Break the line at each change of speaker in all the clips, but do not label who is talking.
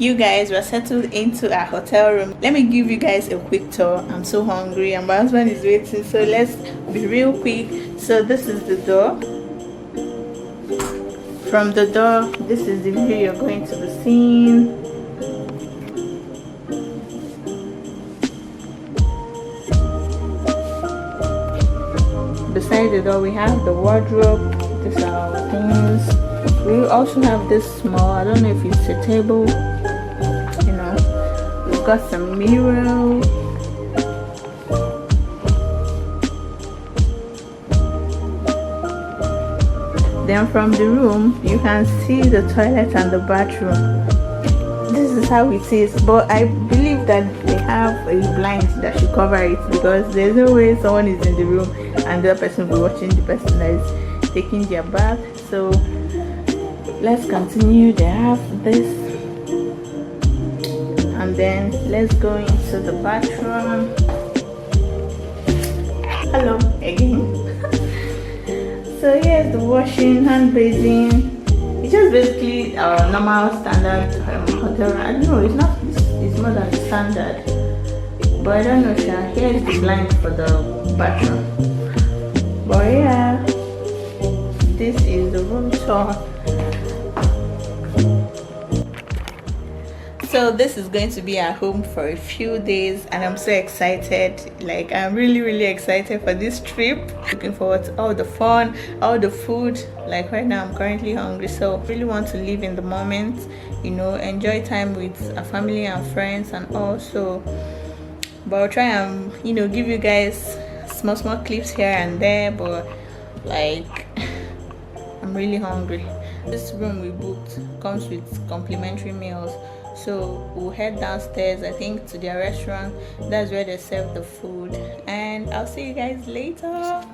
You guys were settled into our hotel room. Let me give you guys a quick tour. I'm so hungry and my husband is waiting, so let's be real quick. So this is the door. From the door, this is the view you're going to be seeing. Beside the door we have the wardrobe. These are our things. We also have this small, I don't know if it's a table, you know. We've got some mirror. Then from the room you can see the toilet and the bathroom. This is how it is, but I believe that they have a blind that should cover it, because there's no way someone is in the room and the other person will be watching the person that is taking their bath. So let's continue. They have this, and then let's go into the bathroom. Hello again. So here's the washing, hand bathing. It's just basically our normal standard hotel. I don't know, it's more than standard, but I don't know. Here is the blind for the bathroom. But yeah, this is the room tour. So this is going to be our home for a few days, and I'm so excited. Like, I'm really excited for this trip. Looking forward to all the fun, all the food. Like right now I'm currently hungry, so I really want to live in the moment, you know, enjoy time with our family and friends, and also, but I'll try and, you know, give you guys small clips here and there. But like, I'm really hungry. This room we booked comes with complimentary meals, so we'll head downstairs, I think, to their restaurant. That's where they serve the food, and I'll see you guys later.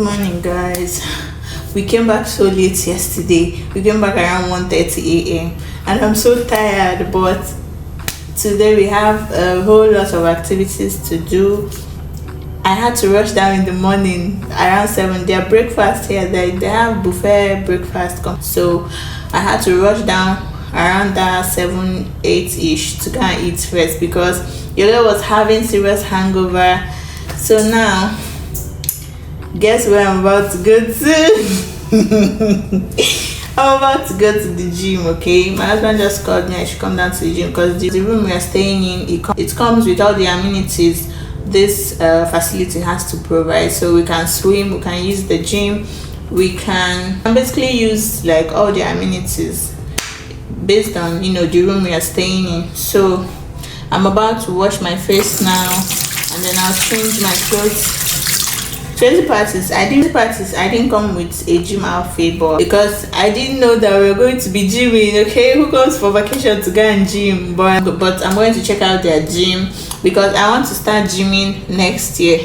Morning, guys. We came back so late yesterday. We came back around 1:30 a.m. and I'm so tired, but today we have a whole lot of activities to do. I had to rush down in the morning around 7. Their breakfast here, they have buffet breakfast, so I had to rush down around that 7 8 ish to go and eat first because Yola was having serious hangover. So now, guess where I'm about to go to? I'm about to go to the gym. Okay, my husband just called me I should come down to the gym because the room we are staying in, it comes with all the amenities this facility has to provide. So we can swim, we can use the gym, we can basically use like all the amenities based on the room we are staying in. So I'm about to wash my face now and then I'll change my clothes. Crazy parties, I didn't come with a gym outfit, but because I didn't know that we were going to be gymming. Okay, who comes for vacation to go and gym? But I'm going to check out their gym because I want to start gymming next year.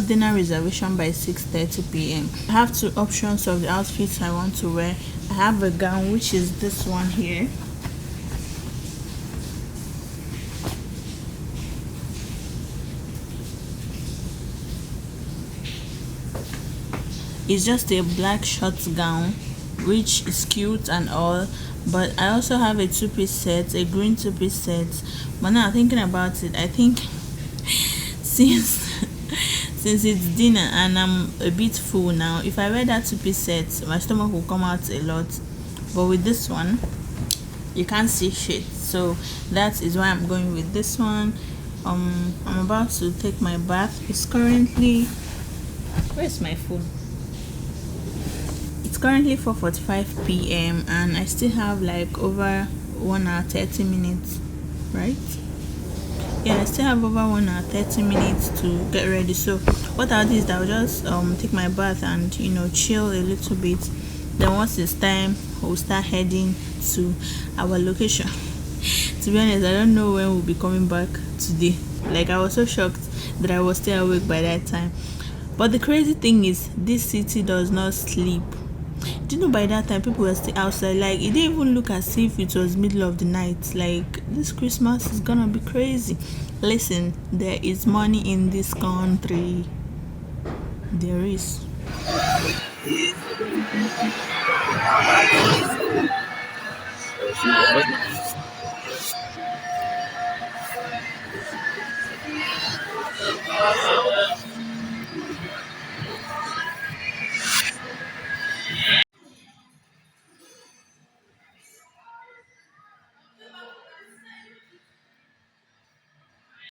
dinner reservation by 6:30 p.m. I have two options of the outfits I want to wear. I have a gown, which is this one here. It's just a black short gown, which is cute and all. But I also have a two-piece set, a green two-piece set. But now thinking about it, I think since since it's dinner and I'm a bit full now, if I wear that two-piece set, my stomach will come out a lot. But with this one, you can't see shit. So that is why I'm going with this one. I'm about to take my bath. It's currently, where's my phone? It's currently 4:45 p.m. and I still have like over 1 hour 30 minutes, right? Yeah, I still have over 1 hour 30 minutes to get ready. So what I'll do is I'll just take my bath and chill a little bit. Then once it's time, we'll start heading to our location. To be honest, I don't know when we'll be coming back today. Like, I was so shocked that I was still awake by that time. But the crazy thing is, this city does not sleep. Do you know by that time people were still outside? Like, it didn't even look as if it was middle of the night. Like, this Christmas is gonna be crazy. Listen, there is money in this country. There is.